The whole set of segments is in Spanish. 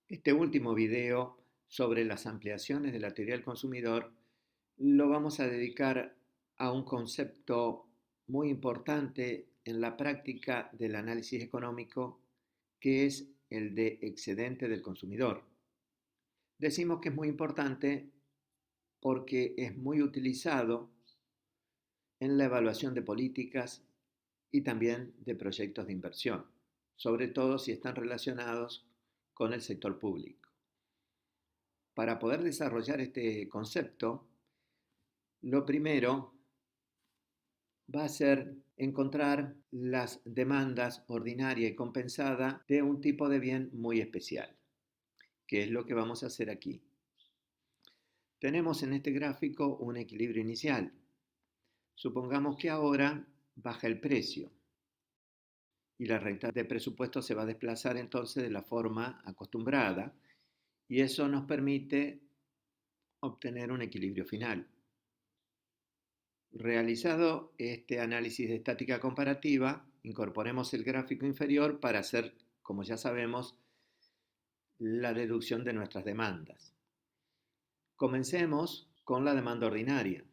Este último video sobre las ampliaciones de la teoría del consumidor lo vamos a dedicar a un concepto muy importante en la práctica del análisis económico, que es el de excedente del consumidor. Decimos que es muy importante porque es muy utilizado en la evaluación de políticas y también de proyectos de inversión, sobre todo si están relacionados con el sector público. Para poder desarrollar este concepto, lo primero va a ser encontrar las demandas ordinaria y compensada de un tipo de bien muy especial, que es lo que vamos a hacer aquí. Tenemos en este gráfico un equilibrio inicial. Supongamos que ahora baja el precio y la recta de presupuesto se va a desplazar entonces de la forma acostumbrada y eso nos permite obtener un equilibrio final. Realizado este análisis de estática comparativa, incorporemos el gráfico inferior para hacer, como ya sabemos, la deducción de nuestras demandas. Comencemos con la demanda ordinaria.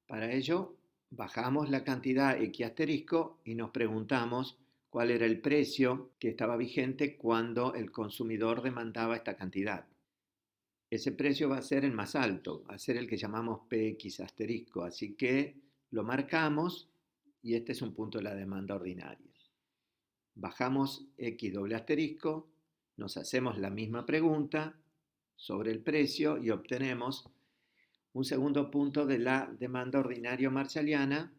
Para ello, bajamos la cantidad X asterisco y nos preguntamos cuál era el precio que estaba vigente cuando el consumidor demandaba esta cantidad. Ese precio va a ser el más alto, va a ser el que llamamos PX asterisco, así que lo marcamos y este es un punto de la demanda ordinaria. Bajamos X doble asterisco, nos hacemos la misma pregunta sobre el precio y obtenemos un segundo punto de la demanda ordinaria marshalliana,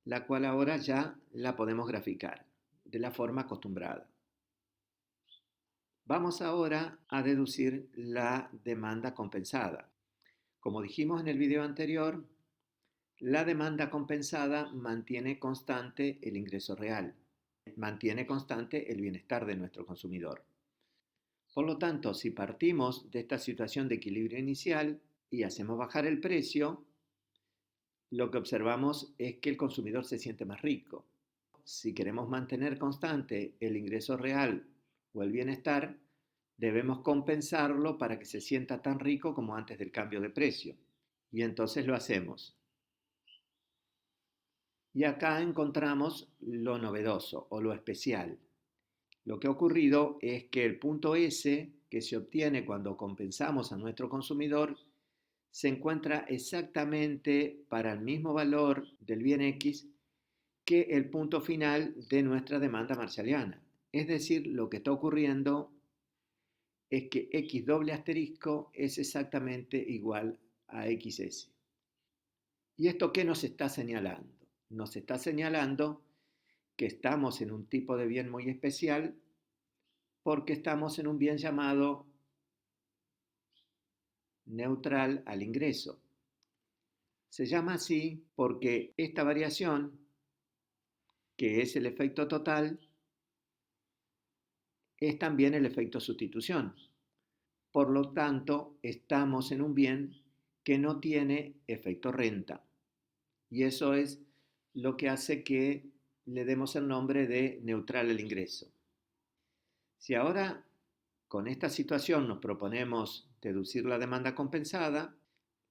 la cual ahora ya la podemos graficar de la forma acostumbrada. Vamos ahora a deducir la demanda compensada. Como dijimos en el video anterior, la demanda compensada mantiene constante el ingreso real, mantiene constante el bienestar de nuestro consumidor. Por lo tanto, si partimos de esta situación de equilibrio inicial y hacemos bajar el precio, lo que observamos es que el consumidor se siente más rico. Si queremos mantener constante el ingreso real o el bienestar, debemos compensarlo para que se sienta tan rico como antes del cambio de precio. Y entonces lo hacemos. Y acá encontramos lo novedoso o lo especial. Lo que ha ocurrido es que el punto S que se obtiene cuando compensamos a nuestro consumidor se encuentra exactamente para el mismo valor del bien X que el punto final de nuestra demanda marshalliana. Es decir, lo que está ocurriendo es que X doble asterisco es exactamente igual a XS. ¿Y esto qué nos está señalando? Nos está señalando que estamos en un tipo de bien muy especial porque estamos en un bien llamado neutral al ingreso. Se llama así porque esta variación, que es el efecto total, es también el efecto sustitución. Por lo tanto, estamos en un bien que no tiene efecto renta. Y eso es lo que hace que le demos el nombre de neutral al ingreso. Si ahora con esta situación nos proponemos deducir la demanda compensada,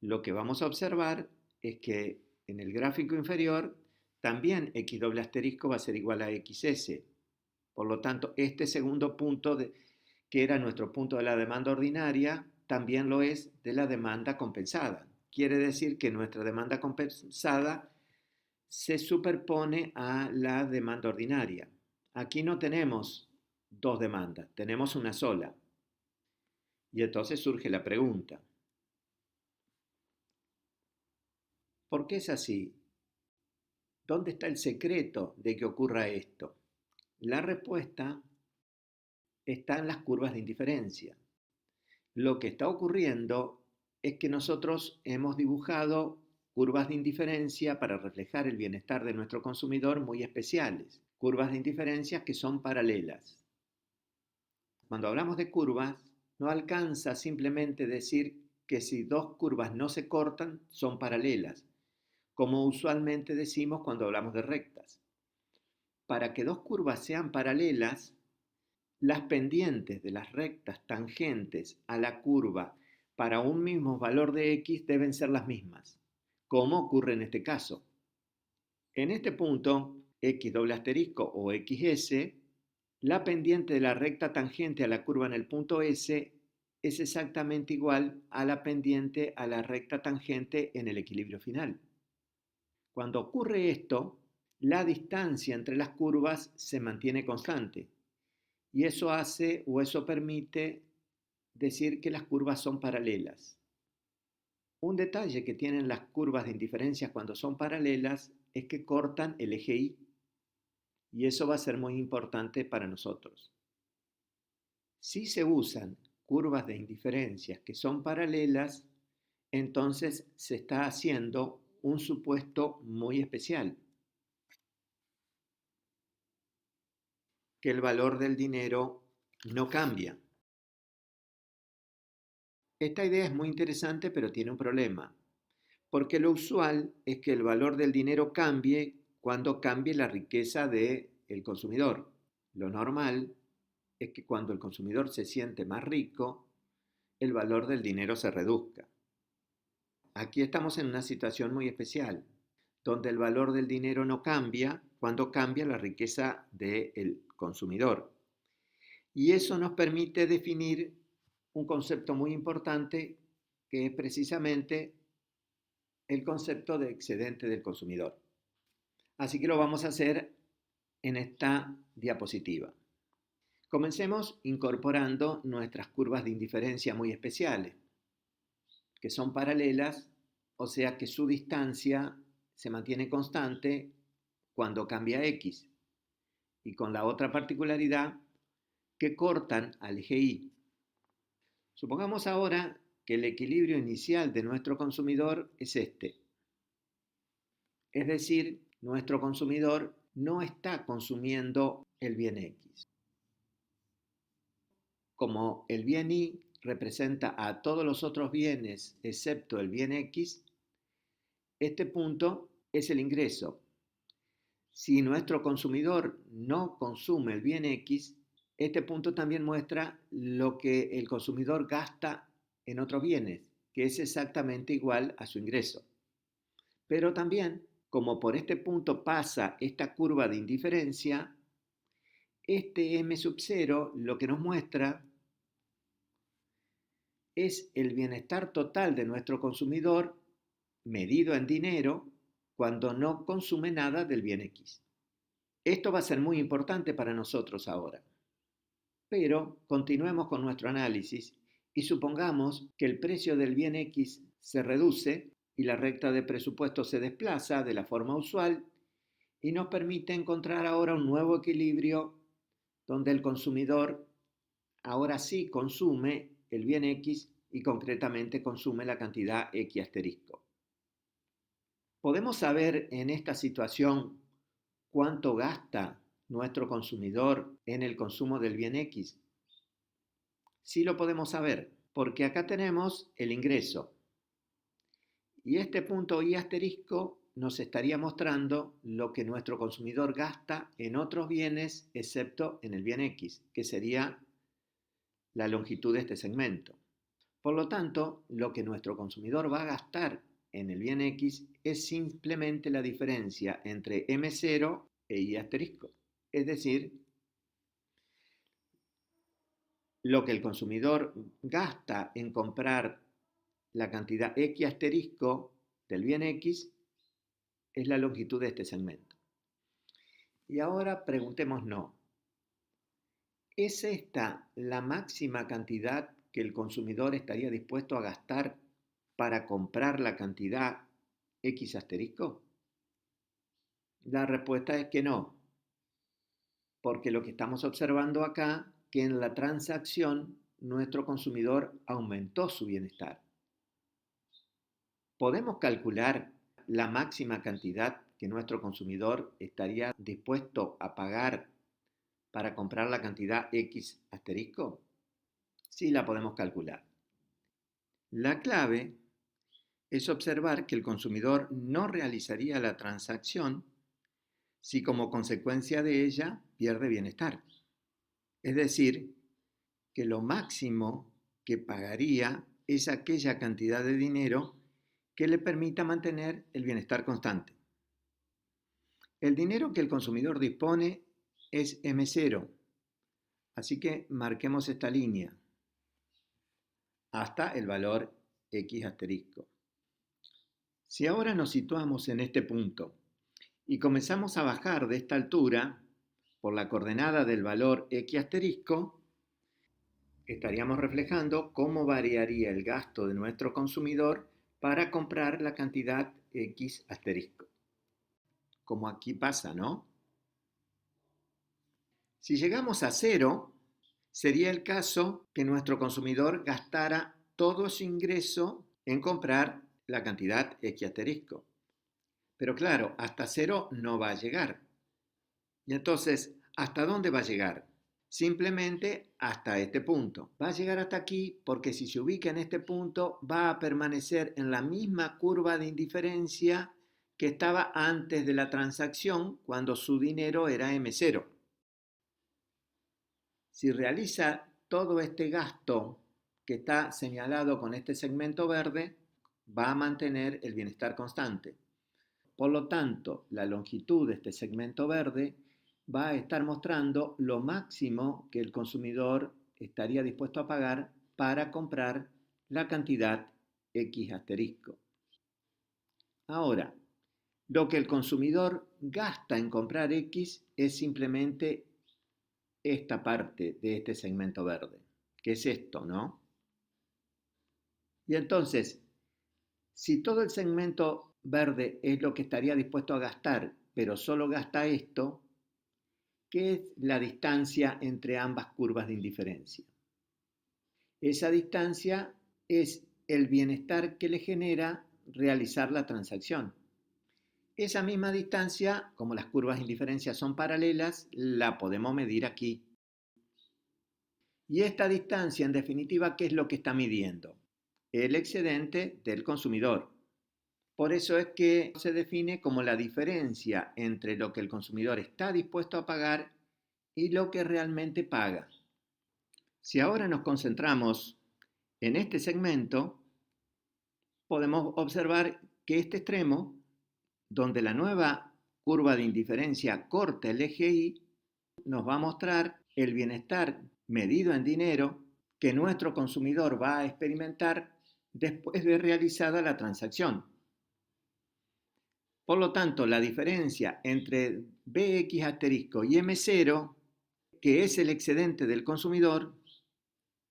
lo que vamos a observar es que en el gráfico inferior también X doble asterisco va a ser igual a XS. Por lo tanto, este segundo punto, que era nuestro punto de la demanda ordinaria, también lo es de la demanda compensada. Quiere decir que nuestra demanda compensada se superpone a la demanda ordinaria. Aquí no tenemos dos demandas, tenemos una sola. Y entonces surge la pregunta, ¿por qué es así? ¿Dónde está el secreto de que ocurra esto? La respuesta está en las curvas de indiferencia. Lo que está ocurriendo es que nosotros hemos dibujado curvas de indiferencia para reflejar el bienestar de nuestro consumidor muy especiales, curvas de indiferencia que son paralelas. Cuando hablamos de curvas, no alcanza simplemente decir que si dos curvas no se cortan, son paralelas, como usualmente decimos cuando hablamos de rectas. Para que dos curvas sean paralelas, las pendientes de las rectas tangentes a la curva para un mismo valor de x deben ser las mismas, como ocurre en este caso. En este punto, x doble asterisco o xs, la pendiente de la recta tangente a la curva en el punto S es exactamente igual a la pendiente a la recta tangente en el equilibrio final. Cuando ocurre esto, la distancia entre las curvas se mantiene constante y eso hace o eso permite decir que las curvas son paralelas. Un detalle que tienen las curvas de indiferencias cuando son paralelas es que cortan el eje Y y eso va a ser muy importante para nosotros. Si se usan curvas de indiferencias que son paralelas, entonces se está haciendo un supuesto muy especial, que el valor del dinero no cambia. Esta idea es muy interesante, pero tiene un problema, porque lo usual es que el valor del dinero cambie cuando cambie la riqueza del consumidor. Lo normal es que cuando el consumidor se siente más rico, el valor del dinero se reduzca. Aquí estamos en una situación muy especial, donde el valor del dinero no cambia cuando cambia la riqueza del consumidor. Y eso nos permite definir un concepto muy importante que es precisamente el concepto de excedente del consumidor. Así que lo vamos a hacer en esta diapositiva. Comencemos incorporando nuestras curvas de indiferencia muy especiales, que son paralelas, o sea que su distancia se mantiene constante cuando cambia x, y con la otra particularidad que cortan al eje Y. Supongamos ahora que el equilibrio inicial de nuestro consumidor es este. Es decir, nuestro consumidor no está consumiendo el bien X. Como el bien Y representa a todos los otros bienes excepto el bien X, este punto es el ingreso. Si nuestro consumidor no consume el bien X, este punto también muestra lo que el consumidor gasta en otros bienes, que es exactamente igual a su ingreso. Pero también, como por este punto pasa esta curva de indiferencia, este M sub 0 lo que nos muestra es el bienestar total de nuestro consumidor medido en dinero cuando no consume nada del bien X. Esto va a ser muy importante para nosotros ahora. Pero continuemos con nuestro análisis y supongamos que el precio del bien X se reduce y la recta de presupuesto se desplaza de la forma usual y nos permite encontrar ahora un nuevo equilibrio donde el consumidor ahora sí consume el bien X y concretamente consume la cantidad X asterisco. ¿Podemos saber en esta situación cuánto gasta nuestro consumidor en el consumo del bien X? Sí lo podemos saber, porque acá tenemos el ingreso. Y este punto Y asterisco nos estaría mostrando lo que nuestro consumidor gasta en otros bienes excepto en el bien X, que sería la longitud de este segmento. Por lo tanto, lo que nuestro consumidor va a gastar en el bien X es simplemente la diferencia entre M0 e Y asterisco. Es decir, lo que el consumidor gasta en comprar la cantidad X asterisco del bien X es la longitud de este segmento. Y ahora preguntémonos, ¿es esta la máxima cantidad que el consumidor estaría dispuesto a gastar para comprar la cantidad X asterisco? La respuesta es que no, porque lo que estamos observando acá, que en la transacción nuestro consumidor aumentó su bienestar. ¿Podemos calcular la máxima cantidad que nuestro consumidor estaría dispuesto a pagar para comprar la cantidad X asterisco? Sí, la podemos calcular. La clave es observar que el consumidor no realizaría la transacción si como consecuencia de ella pierde bienestar. Es decir, que lo máximo que pagaría es aquella cantidad de dinero que le permita mantener el bienestar constante. El dinero que el consumidor dispone es M0, así que marquemos esta línea hasta el valor X asterisco. Si ahora nos situamos en este punto y comenzamos a bajar de esta altura por la coordenada del valor X asterisco, estaríamos reflejando cómo variaría el gasto de nuestro consumidor para comprar la cantidad X asterisco. Como aquí pasa, ¿no? Si llegamos a cero, sería el caso que nuestro consumidor gastara todo su ingreso en comprar la cantidad X asterisco. Pero claro, hasta cero no va a llegar. Y entonces, ¿hasta dónde va a llegar? Simplemente hasta este punto. Va a llegar hasta aquí porque si se ubica en este punto va a permanecer en la misma curva de indiferencia que estaba antes de la transacción cuando su dinero era M0. Si realiza todo este gasto que está señalado con este segmento verde, va a mantener el bienestar constante. Por lo tanto, la longitud de este segmento verde va a estar mostrando lo máximo que el consumidor estaría dispuesto a pagar para comprar la cantidad X asterisco. Ahora, lo que el consumidor gasta en comprar X es simplemente esta parte de este segmento verde, que es esto, ¿no? Y entonces, si todo el segmento verde es lo que estaría dispuesto a gastar, pero solo gasta esto, ¿qué es la distancia entre ambas curvas de indiferencia? Esa distancia es el bienestar que le genera realizar la transacción. Esa misma distancia, como las curvas de indiferencia son paralelas, la podemos medir aquí. Y esta distancia, en definitiva, ¿qué es lo que está midiendo? El excedente del consumidor. Por eso es que se define como la diferencia entre lo que el consumidor está dispuesto a pagar y lo que realmente paga. Si ahora nos concentramos en este segmento, podemos observar que este extremo, donde la nueva curva de indiferencia corta el eje Y, nos va a mostrar el bienestar medido en dinero que nuestro consumidor va a experimentar después de realizada la transacción. Por lo tanto, la diferencia entre BX asterisco y M0, que es el excedente del consumidor,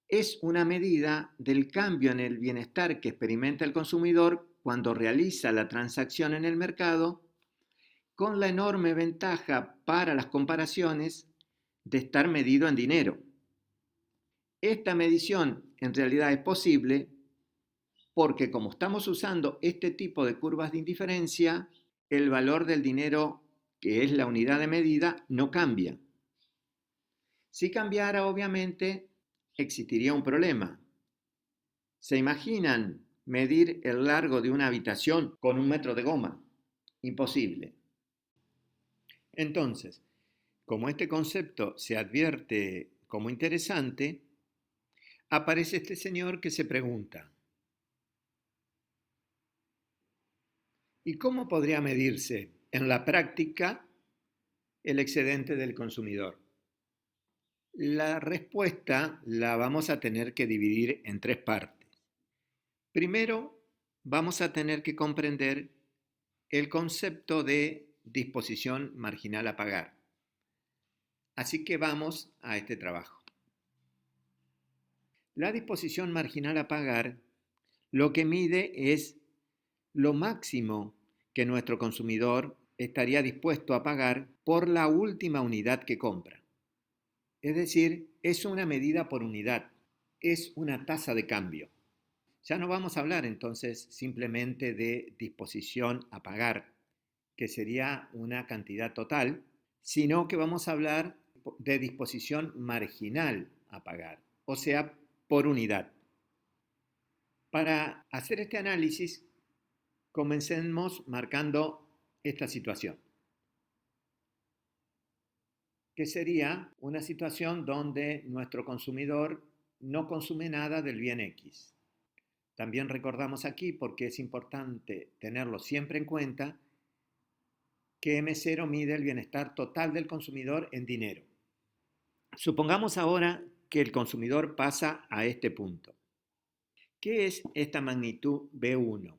es una medida del cambio en el bienestar que experimenta el consumidor cuando realiza la transacción en el mercado, con la enorme ventaja para las comparaciones de estar medido en dinero. Esta medición en realidad es posible porque como estamos usando este tipo de curvas de indiferencia, el valor del dinero, que es la unidad de medida, no cambia. Si cambiara, obviamente, existiría un problema. ¿Se imaginan medir el largo de una habitación con 1 metro de goma? Imposible. Entonces, como este concepto se advierte como interesante, aparece este señor que se pregunta, ¿y cómo podría medirse en la práctica el excedente del consumidor? La respuesta la vamos a tener que dividir en tres partes. Primero, vamos a tener que comprender el concepto de disposición marginal a pagar. Así que vamos a este trabajo. La disposición marginal a pagar lo que mide es lo máximo que nuestro consumidor estaría dispuesto a pagar por la última unidad que compra. Es decir, es una medida por unidad, es una tasa de cambio. Ya no vamos a hablar entonces simplemente de disposición a pagar, que sería una cantidad total, sino que vamos a hablar de disposición marginal a pagar, o sea, por unidad. Para hacer este análisis, comencemos marcando esta situación. que sería una situación donde nuestro consumidor no consume nada del bien X. También recordamos aquí, porque es importante tenerlo siempre en cuenta, que M0 mide el bienestar total del consumidor en dinero. Supongamos ahora que el consumidor pasa a este punto. ¿Qué es esta magnitud B1?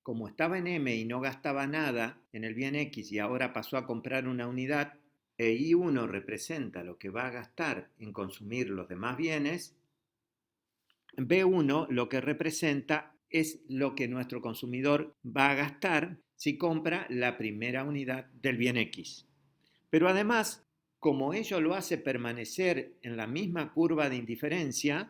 Como estaba en M y no gastaba nada en el bien X y ahora pasó a comprar una unidad, e I1 representa lo que va a gastar en consumir los demás bienes, B1 lo que representa es lo que nuestro consumidor va a gastar si compra la primera unidad del bien X. Pero además, como ello lo hace permanecer en la misma curva de indiferencia,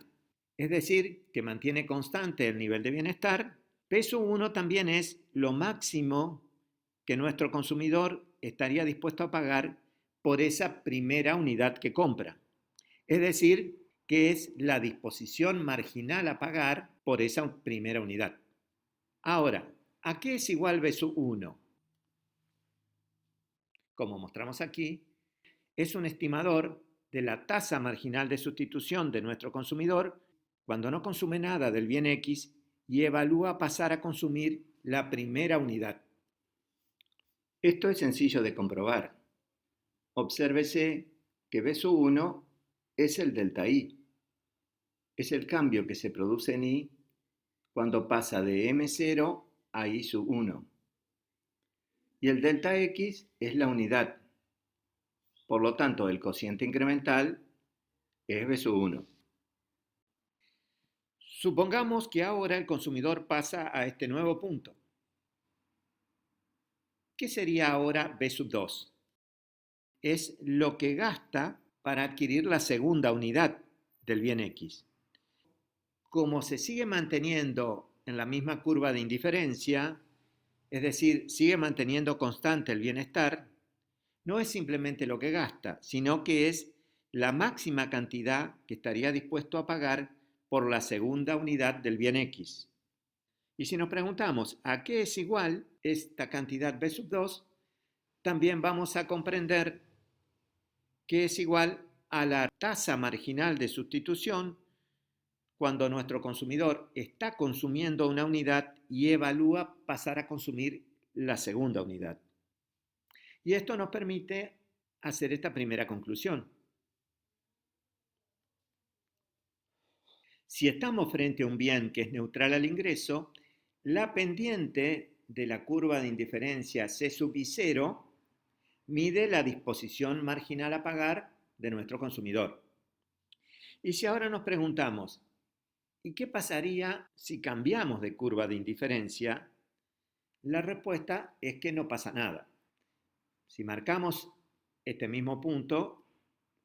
es decir, que mantiene constante el nivel de bienestar, peso 1 también es lo máximo que nuestro consumidor estaría dispuesto a pagar por esa primera unidad que compra. Es decir, que es la disposición marginal a pagar por esa primera unidad. Ahora, ¿a qué es igual B sub 1? Como mostramos aquí, es un estimador de la tasa marginal de sustitución de nuestro consumidor cuando no consume nada del bien X y evalúa pasar a consumir la primera unidad. Esto es sencillo de comprobar. Obsérvese que B sub 1 es el delta I. Es el cambio que se produce en I cuando pasa de M0 a I sub 1. Y el delta X es la unidad. Por lo tanto, el cociente incremental es B sub 1. Supongamos que ahora el consumidor pasa a este nuevo punto. ¿Qué sería ahora B sub 2? Es lo que gasta para adquirir la segunda unidad del bien X. Como se sigue manteniendo en la misma curva de indiferencia, es decir, sigue manteniendo constante el bienestar, no es simplemente lo que gasta, sino que es la máxima cantidad que estaría dispuesto a pagar por la segunda unidad del bien X. Y si nos preguntamos a qué es igual esta cantidad B sub 2, también vamos a comprender que es igual a la tasa marginal de sustitución cuando nuestro consumidor está consumiendo una unidad y evalúa pasar a consumir la segunda unidad. Y esto nos permite hacer esta primera conclusión. Si estamos frente a un bien que es neutral al ingreso, la pendiente de la curva de indiferencia C sub I0 mide la disposición marginal a pagar de nuestro consumidor. Y si ahora nos preguntamos, ¿y qué pasaría si cambiamos de curva de indiferencia? La respuesta es que no pasa nada. Si marcamos este mismo punto,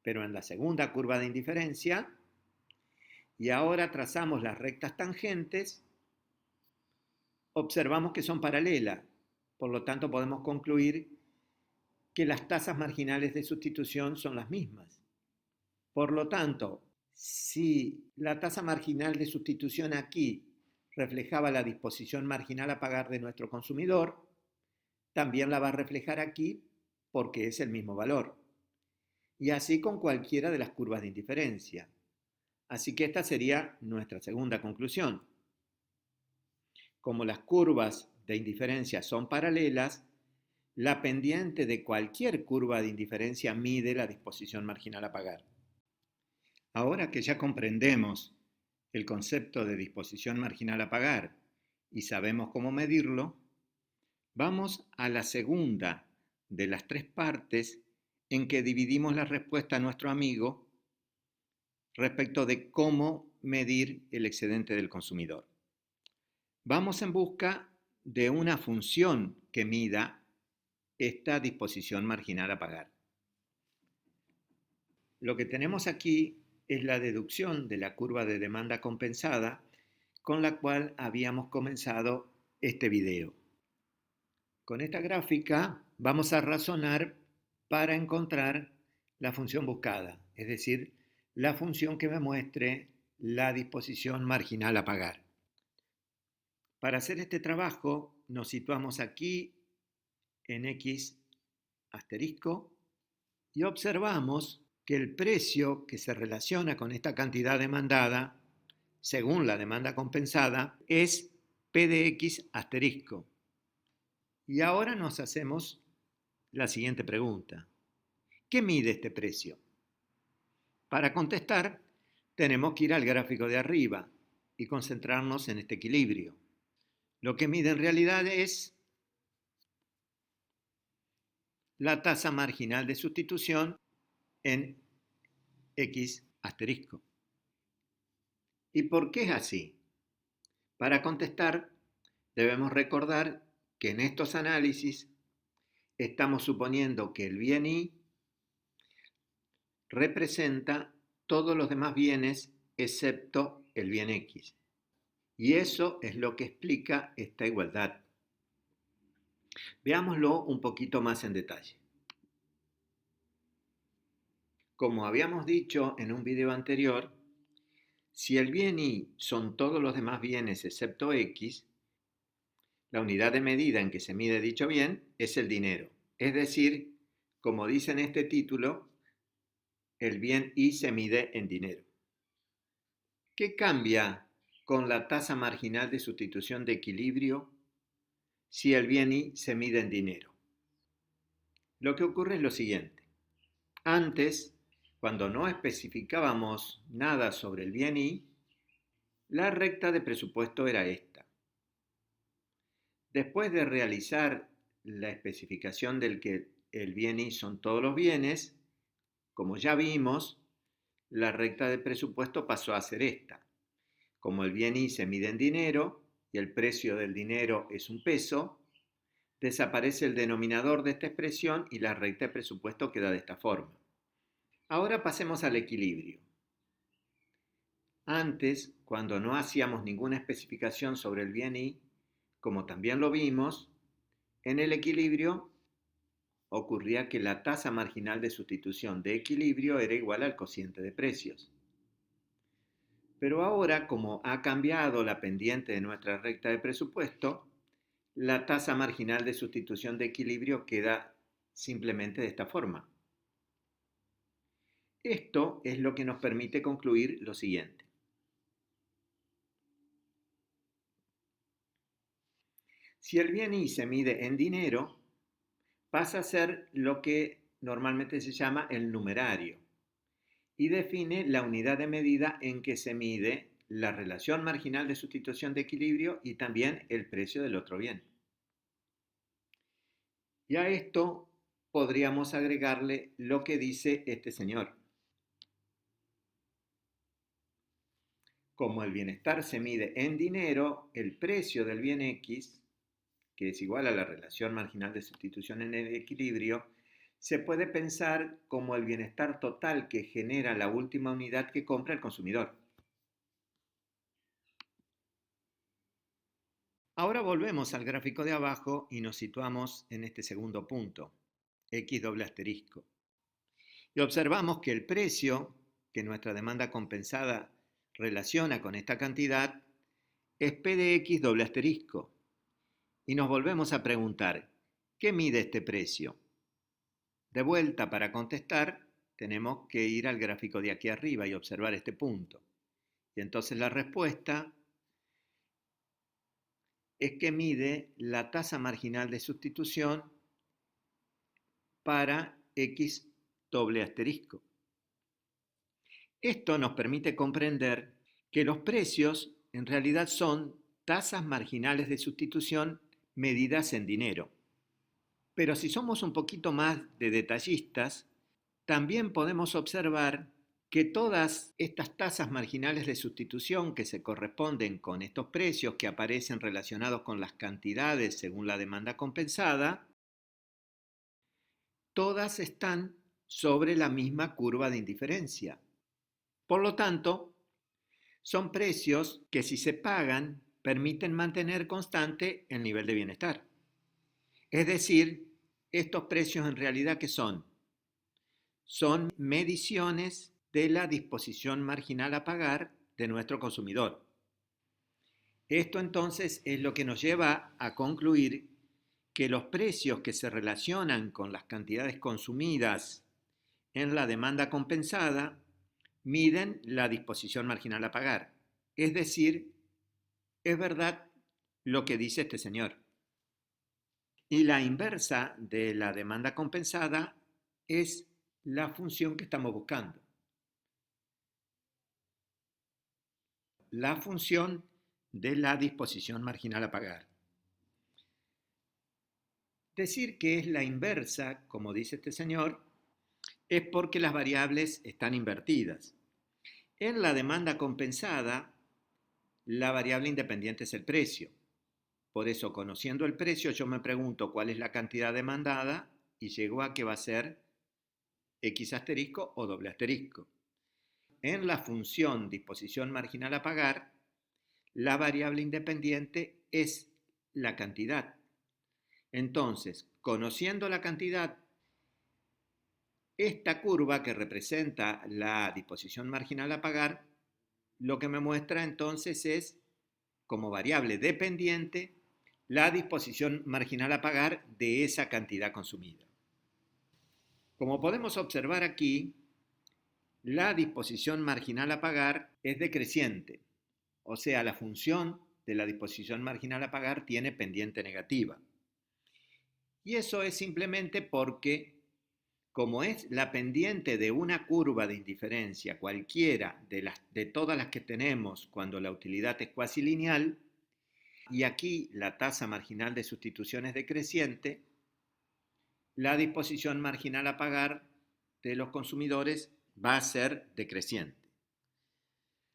pero en la segunda curva de indiferencia, y ahora trazamos las rectas tangentes, observamos que son paralelas. Por lo tanto, podemos concluir que las tasas marginales de sustitución son las mismas. Por lo tanto, si la tasa marginal de sustitución aquí reflejaba la disposición marginal a pagar de nuestro consumidor, también la va a reflejar aquí porque es el mismo valor. Y así con cualquiera de las curvas de indiferencia. Así que esta sería nuestra segunda conclusión. Como las curvas de indiferencia son paralelas, la pendiente de cualquier curva de indiferencia mide la disposición marginal a pagar. Ahora que ya comprendemos el concepto de disposición marginal a pagar y sabemos cómo medirlo, vamos a la segunda de las tres partes en que dividimos la respuesta a nuestro amigo respecto de cómo medir el excedente del consumidor. Vamos en busca de una función que mida esta disposición marginal a pagar. Lo que tenemos aquí es la deducción de la curva de demanda compensada con la cual habíamos comenzado este video. Con esta gráfica vamos a razonar para encontrar la función buscada, es decir, la función que me muestre la disposición marginal a pagar. Para hacer este trabajo nos situamos aquí en X asterisco Y observamos que el precio que se relaciona con esta cantidad demandada, según la demanda compensada, es P de X asterisco. Y ahora nos hacemos la siguiente pregunta. ¿Qué mide este precio? Para contestar, tenemos que ir al gráfico de arriba y concentrarnos en este equilibrio. Lo que mide en realidad es la tasa marginal de sustitución en X asterisco. ¿Y por qué es así? Para contestar, debemos recordar que en estos análisis estamos suponiendo que el bien Y representa todos los demás bienes excepto el bien X. Y eso es lo que explica esta igualdad. Veámoslo un poquito más en detalle. Como habíamos dicho en un video anterior, si el bien Y son todos los demás bienes excepto X, la unidad de medida en que se mide dicho bien es el dinero. Es decir, como dice en este título, el bien Y se mide en dinero. ¿Qué cambia con la tasa marginal de sustitución de equilibrio si el bien Y se mide en dinero? Lo que ocurre es lo siguiente. Antes, cuando no especificábamos nada sobre el bien Y, la recta de presupuesto era esta. Después de realizar la especificación del que el bien Y son todos los bienes, como ya vimos, la recta de presupuesto pasó a ser esta. Como el bien Y se mide en dinero y el precio del dinero es un peso, desaparece el denominador de esta expresión y la recta de presupuesto queda de esta forma. Ahora pasemos al equilibrio. Antes, cuando no hacíamos ninguna especificación sobre el bien Y, como también lo vimos, en el equilibrio ocurría que la tasa marginal de sustitución de equilibrio era igual al cociente de precios. Pero ahora, como ha cambiado la pendiente de nuestra recta de presupuesto, la tasa marginal de sustitución de equilibrio queda simplemente de esta forma. Esto es lo que nos permite concluir lo siguiente. Si el bien Y se mide en dinero, pasa a ser lo que normalmente se llama el numerario y define la unidad de medida en que se mide la relación marginal de sustitución de equilibrio y también el precio del otro bien. Y a esto podríamos agregarle lo que dice este señor. Como el bienestar se mide en dinero, el precio del bien X, que es igual a la relación marginal de sustitución en el equilibrio, se puede pensar como el bienestar total que genera la última unidad que compra el consumidor. Ahora volvemos al gráfico de abajo y nos situamos en este segundo punto, X doble asterisco. Y observamos que el precio que nuestra demanda compensada relaciona con esta cantidad es P de X doble asterisco. Y nos volvemos a preguntar, ¿qué mide este precio? De vuelta, para contestar, tenemos que ir al gráfico de aquí arriba y observar este punto. Y entonces la respuesta es que mide la tasa marginal de sustitución para X doble asterisco. Esto nos permite comprender que los precios en realidad son tasas marginales de sustitución medidas en dinero. Pero si somos un poquito más de detallistas, también podemos observar que todas estas tasas marginales de sustitución que se corresponden con estos precios que aparecen relacionados con las cantidades según la demanda compensada, todas están sobre la misma curva de indiferencia. Por lo tanto, son precios que si se pagan permiten mantener constante el nivel de bienestar. Es decir, estos precios en realidad ¿qué son? Son mediciones de la disposición marginal a pagar de nuestro consumidor. Esto entonces es lo que nos lleva a concluir que los precios que se relacionan con las cantidades consumidas En la demanda compensada miden la disposición marginal a pagar. Es decir, es verdad lo que dice este señor. Y la inversa de la demanda compensada es la función que estamos buscando. La función de la disposición marginal a pagar. Decir que es la inversa, como dice este señor, es porque las variables están invertidas. En la demanda compensada, la variable independiente es el precio. Por eso, conociendo el precio, yo me pregunto cuál es la cantidad demandada y llego a que va a ser X asterisco o doble asterisco. En la función disposición marginal a pagar, la variable independiente es la cantidad. Entonces, conociendo la cantidad, esta curva que representa la disposición marginal a pagar, lo que me muestra entonces es, como variable dependiente, la disposición marginal a pagar de esa cantidad consumida. Como podemos observar aquí, la disposición marginal a pagar es decreciente, o sea, la función de la disposición marginal a pagar tiene pendiente negativa. Y eso es simplemente porque, como es la pendiente de una curva de indiferencia cualquiera de todas las que tenemos cuando la utilidad es cuasi lineal, y aquí la tasa marginal de sustitución es decreciente, la disposición marginal a pagar de los consumidores va a ser decreciente.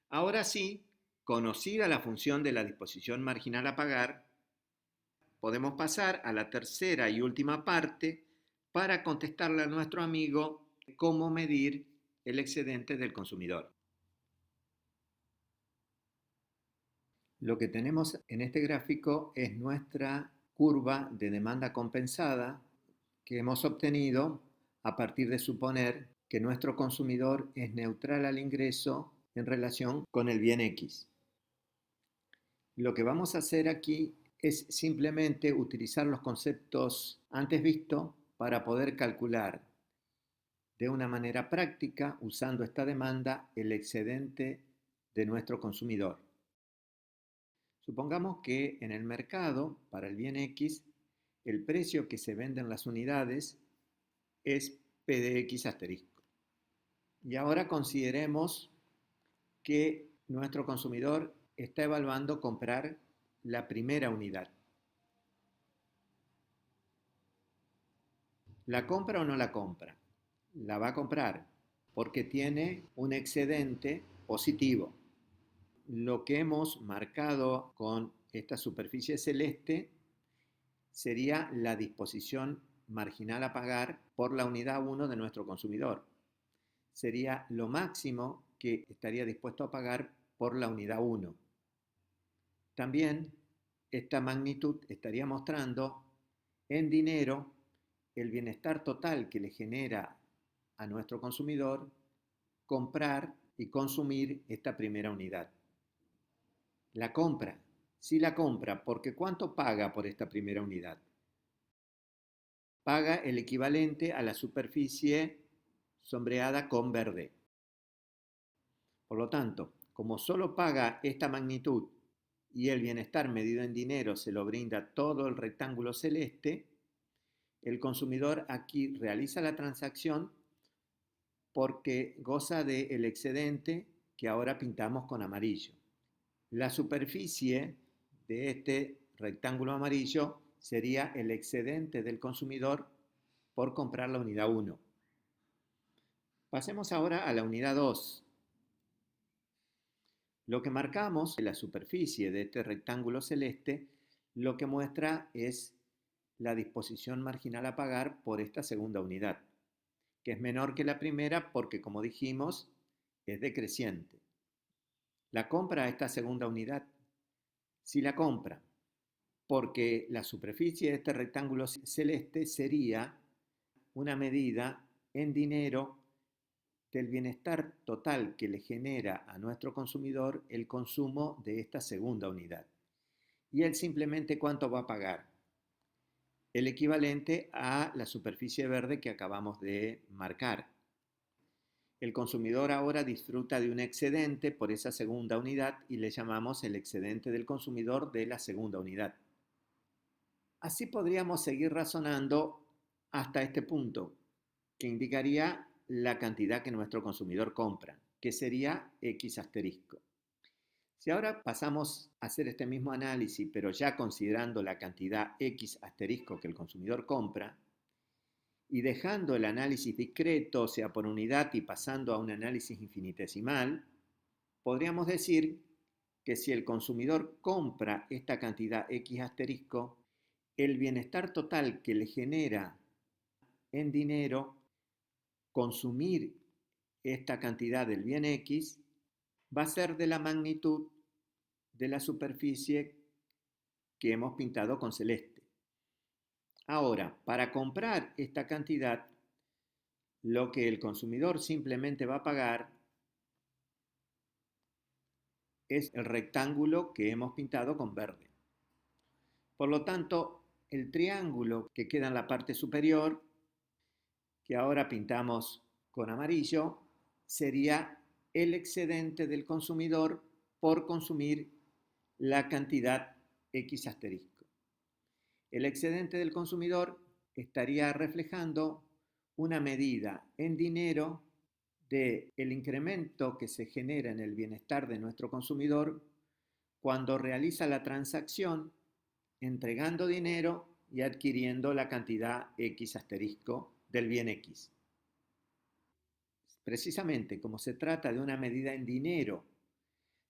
Ahora sí, conocida la función de la disposición marginal a pagar, podemos pasar a la tercera y última parte para contestarle a nuestro amigo cómo medir el excedente del consumidor. Lo que tenemos en este gráfico es nuestra curva de demanda compensada que hemos obtenido a partir de suponer que nuestro consumidor es neutral al ingreso en relación con el bien X. Lo que vamos a hacer aquí es simplemente utilizar los conceptos antes vistos para poder calcular de una manera práctica, usando esta demanda, el excedente de nuestro consumidor. Supongamos que en el mercado, para el bien X, el precio que se venden las unidades es P de X asterisco. Y ahora consideremos que nuestro consumidor está evaluando comprar la primera unidad. ¿La compra o no la compra? La va a comprar porque tiene un excedente positivo. Lo que hemos marcado con esta superficie celeste sería la disposición marginal a pagar por la unidad 1 de nuestro consumidor. Sería lo máximo que estaría dispuesto a pagar por la unidad 1. También esta magnitud estaría mostrando en dinero el bienestar total que le genera a nuestro consumidor comprar y consumir esta primera unidad. La compra, sí la compra, porque ¿cuánto paga por esta primera unidad? Paga el equivalente a la superficie sombreada con verde. Por lo tanto, como solo paga esta magnitud y el bienestar medido en dinero se lo brinda todo el rectángulo celeste, el consumidor aquí realiza la transacción porque goza del excedente que ahora pintamos con amarillo. La superficie de este rectángulo amarillo sería el excedente del consumidor por comprar la unidad 1. Pasemos ahora a la unidad 2. Lo que marcamos en la superficie de este rectángulo celeste, lo que muestra es la disposición marginal a pagar por esta segunda unidad, que es menor que la primera porque, como dijimos, es decreciente. La compra a esta segunda unidad, si la compra, porque la superficie de este rectángulo celeste sería una medida en dinero del bienestar total que le genera a nuestro consumidor el consumo de esta segunda unidad. Y él simplemente ¿cuánto va a pagar? El equivalente a la superficie verde que acabamos de marcar. El consumidor ahora disfruta de un excedente por esa segunda unidad y le llamamos el excedente del consumidor de la segunda unidad. Así podríamos seguir razonando hasta este punto, que indicaría la cantidad que nuestro consumidor compra, que sería X asterisco. Si ahora pasamos a hacer este mismo análisis, pero ya considerando la cantidad X asterisco que el consumidor compra, y dejando el análisis discreto, o sea, por unidad, y pasando a un análisis infinitesimal, podríamos decir que si el consumidor compra esta cantidad X asterisco, el bienestar total que le genera en dinero consumir esta cantidad del bien X va a ser de la magnitud de la superficie que hemos pintado con celeste. Ahora, para comprar esta cantidad, lo que el consumidor simplemente va a pagar es el rectángulo que hemos pintado con verde. Por lo tanto, el triángulo que queda en la parte superior, que ahora pintamos con amarillo, sería el excedente del consumidor por consumir la cantidad X asterisco. El excedente del consumidor estaría reflejando una medida en dinero del incremento que se genera en el bienestar de nuestro consumidor cuando realiza la transacción entregando dinero y adquiriendo la cantidad X asterisco del bien X. Precisamente como se trata de una medida en dinero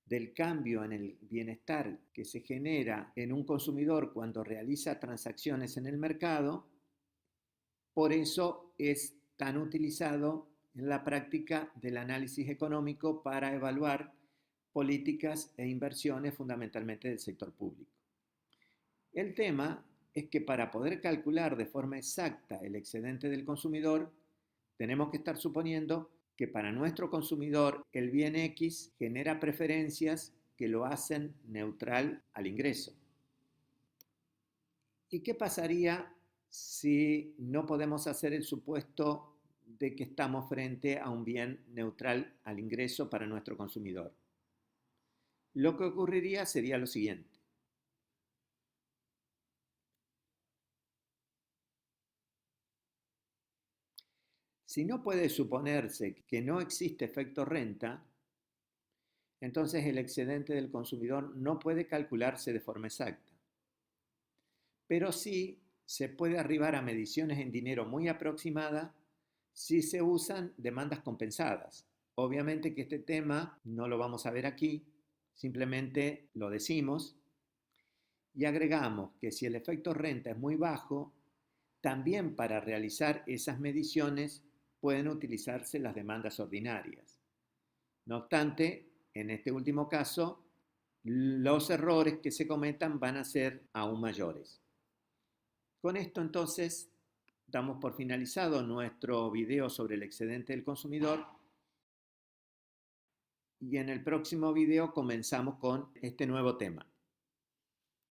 del cambio en el bienestar que se genera en un consumidor cuando realiza transacciones en el mercado, por eso es tan utilizado en la práctica del análisis económico para evaluar políticas e inversiones fundamentalmente del sector público. El tema es que para poder calcular de forma exacta el excedente del consumidor, tenemos que estar suponiendo que para nuestro consumidor el bien X genera preferencias que lo hacen neutral al ingreso. ¿Y qué pasaría si no podemos hacer el supuesto de que estamos frente a un bien neutral al ingreso para nuestro consumidor? Lo que ocurriría sería lo siguiente. Si no puede suponerse que no existe efecto renta, entonces el excedente del consumidor no puede calcularse de forma exacta. Pero sí se puede arribar a mediciones en dinero muy aproximadas si se usan demandas compensadas. Obviamente que este tema no lo vamos a ver aquí, simplemente lo decimos y agregamos que si el efecto renta es muy bajo, también para realizar esas mediciones pueden utilizarse las demandas ordinarias. No obstante, en este último caso, los errores que se cometan van a ser aún mayores. Con esto entonces damos por finalizado nuestro video sobre el excedente del consumidor y en el próximo video comenzamos con este nuevo tema.